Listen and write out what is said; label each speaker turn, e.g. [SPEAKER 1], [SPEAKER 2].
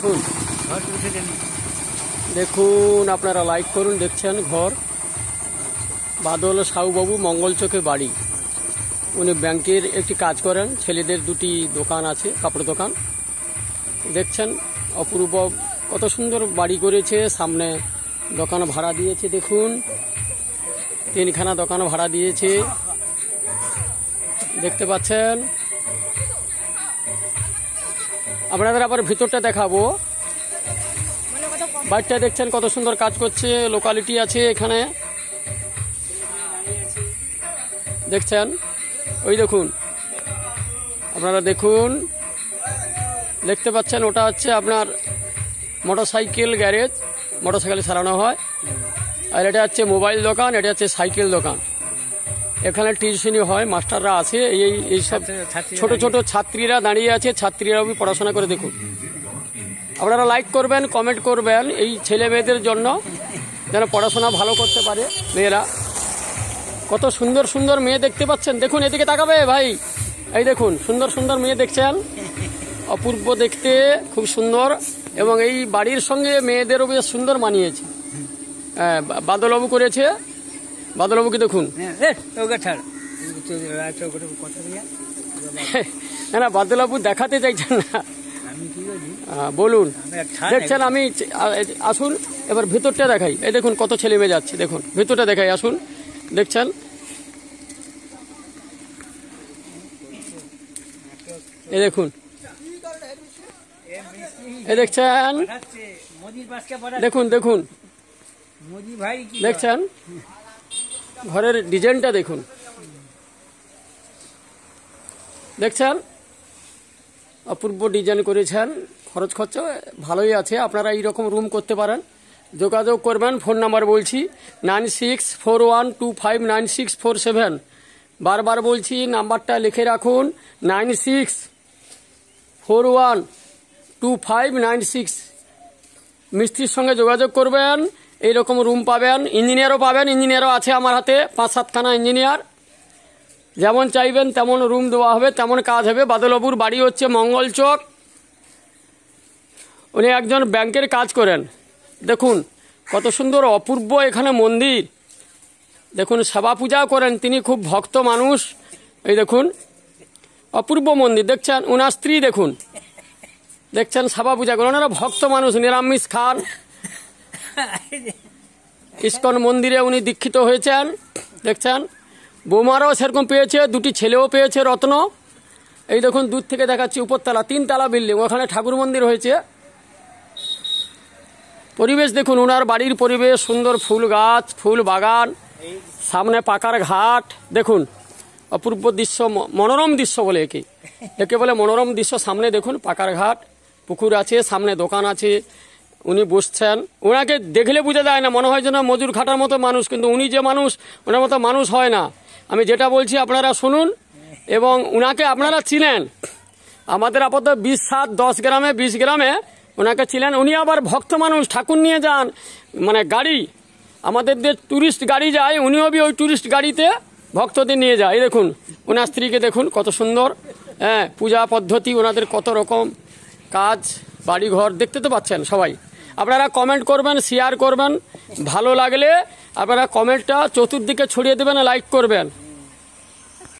[SPEAKER 1] দেখুন দেখুন, আপনারা লাইক করুন। দেখছেন ঘর, বাদল সাউবাবু মঙ্গলচকে বাড়ি। উনি ব্যাংকের একটি কাজ করেন, ছেলেদের দুটি দোকান আছে, কাপড় দোকান। দেখছেন অপূর্ব কত সুন্দর বাড়ি করেছে, সামনে দোকান ভাড়া দিয়েছে। দেখুন 3খানা দোকান ভাড়া দিয়েছে, দেখতে পাচ্ছেন। আপনাদের আবার ভিতরটা দেখাবো। বাড়িটা দেখছেন কত সুন্দর কাজ করছে, লোকালিটি আছে এখানে, দেখছেন। ওই দেখুন, আপনারা দেখুন, দেখতে পাচ্ছেন, ওটা হচ্ছে আপনার মোটরসাইকেল গ্যারেজ, মোটরসাইকেল সারানো হয়। আর এটা হচ্ছে মোবাইল দোকান, এটা হচ্ছে সাইকেল দোকান। এখানে টিউশনি হয়, মাস্টাররা আছে, এইসব ছোট ছোট ছাত্রীরা দাঁড়িয়ে আছে, ছাত্রীরাও পড়াশোনা করে। দেখুন, আপনারা লাইক করবেন, কমেন্ট করবেন এই ছেলে মেয়েদের জন্য, যেন পড়াশোনা ভালো করতে পারে মেয়েরা। কত সুন্দর সুন্দর মেয়ে দেখতে পাচ্ছেন। দেখুন, এদিকে তাকাবে ভাই, এই দেখুন সুন্দর সুন্দর মেয়ে দেখছেন, অপূর্ব দেখতে, খুব সুন্দর। এবং এই বাড়ির সঙ্গে মেয়েদেরও বেশ সুন্দর মানিয়েছে। বাদলবাবু করেছে, বাদলবাবুকে দেখুন। না, বাদলবাবু দেখাতে চাইছেন না, বলুন। দেখছেন, আমি আসুন এবার ভিতরটা দেখাই। এই দেখুন কত ছেলে মেয়ে যাচ্ছে, দেখুন ভিতরটা দেখাই, আসুন। দেখছেন, এই দেখুন, এই দেখছেন, দেখুন দেখুন, দেখছেন ঘরের ডিজাইনটা দেখুন, দেখছেন অপূর্ব ডিজাইন করেছেন। খরচ খরচা ভালোই আছে, আপনারা এইরকম রুম করতে পারেন। যোগাযোগ করবেন, ফোন নাম্বার বলছি 9641259647। বারবার বলছি, নাম্বারটা লিখে রাখুন, 96412596। মিস্ত্রির সঙ্গে যোগাযোগ করবেন, এইরকম রুম পাবেন। ইঞ্জিনিয়ারও পাবেন, ইঞ্জিনিয়ারও আছে আমার হাতে, 5-7খানা ইঞ্জিনিয়ার। যেমন চাইবেন তেমন রুম দেওয়া হবে, তেমন কাজ হবে। বাদলবাবুর বাড়ি হচ্ছে মঙ্গলচক, উনি একজন ব্যাংকের কাজ করেন। দেখুন কত সুন্দর অপূর্ব এখানে মন্দির, দেখুন সেবা পূজাও করেন, তিনি খুব ভক্ত মানুষ। এই দেখুন অপূর্ব মন্দির, দেখছেন। ওনার স্ত্রী দেখুন, দেখছেন সেবা পূজা করেন, ওনারা ভক্ত মানুষ, নিরামিষ খান। ইস্কন মন্দিরে উনি দীক্ষিত হয়েছেন, দেখছেন। বৌমারাও সেরকম পেয়েছে, দুটি ছেলেও পেয়েছে রত্ন। এই দেখুন দূর থেকে দেখাচ্ছি, উপরতলা, 3তলা বিল্ডিং, ওখানে ঠাকুর মন্দির হয়েছে। পরিবেশ দেখুন, ওনার বাড়ির পরিবেশ সুন্দর, ফুল গাছ, ফুল বাগান, সামনে পাকার ঘাট। দেখুন অপূর্ব দৃশ্য, মনোরম দৃশ্য বলে একে বলে মনোরম দৃশ্য। সামনে দেখুন পাকার ঘাট, পুকুর আছে, সামনে দোকান আছে, উনি বসছেন। ওনাকে দেখলে বোঝা যায় না, মনে হয় যেন মজুর খাটার মতো মানুষ, কিন্তু উনি যে মানুষ, ওনার মতো মানুষ হয় না। আমি যেটা বলছি আপনারা শুনুন, এবং উনাকে আপনারা চিনেন। আমাদের আপাতত 20-7-10 গ্রামে, 20 গ্রামে ওনাকে ছিলেন। উনি আবার ভক্ত মানুষ, ঠাকুর নিয়ে যান, মানে গাড়ি, আমাদের যে ট্যুরিস্ট গাড়ি যায়, উনিও ওই ট্যুরিস্ট গাড়িতে ভক্তদের নিয়ে যায়। এই দেখুন ওনার স্ত্রীকে দেখুন কত সুন্দর, পূজা পদ্ধতি, ওনাদের কত রকম কাজ, বাড়িঘর, দেখতে তো পাচ্ছেন সবাই। আপনারা কমেন্ট করবেন, শেয়ার করবেন, ভালো লাগলে আপনারা কমেন্টটা চতুর্দিকে ছড়িয়ে দেবেন, লাইক করবেন।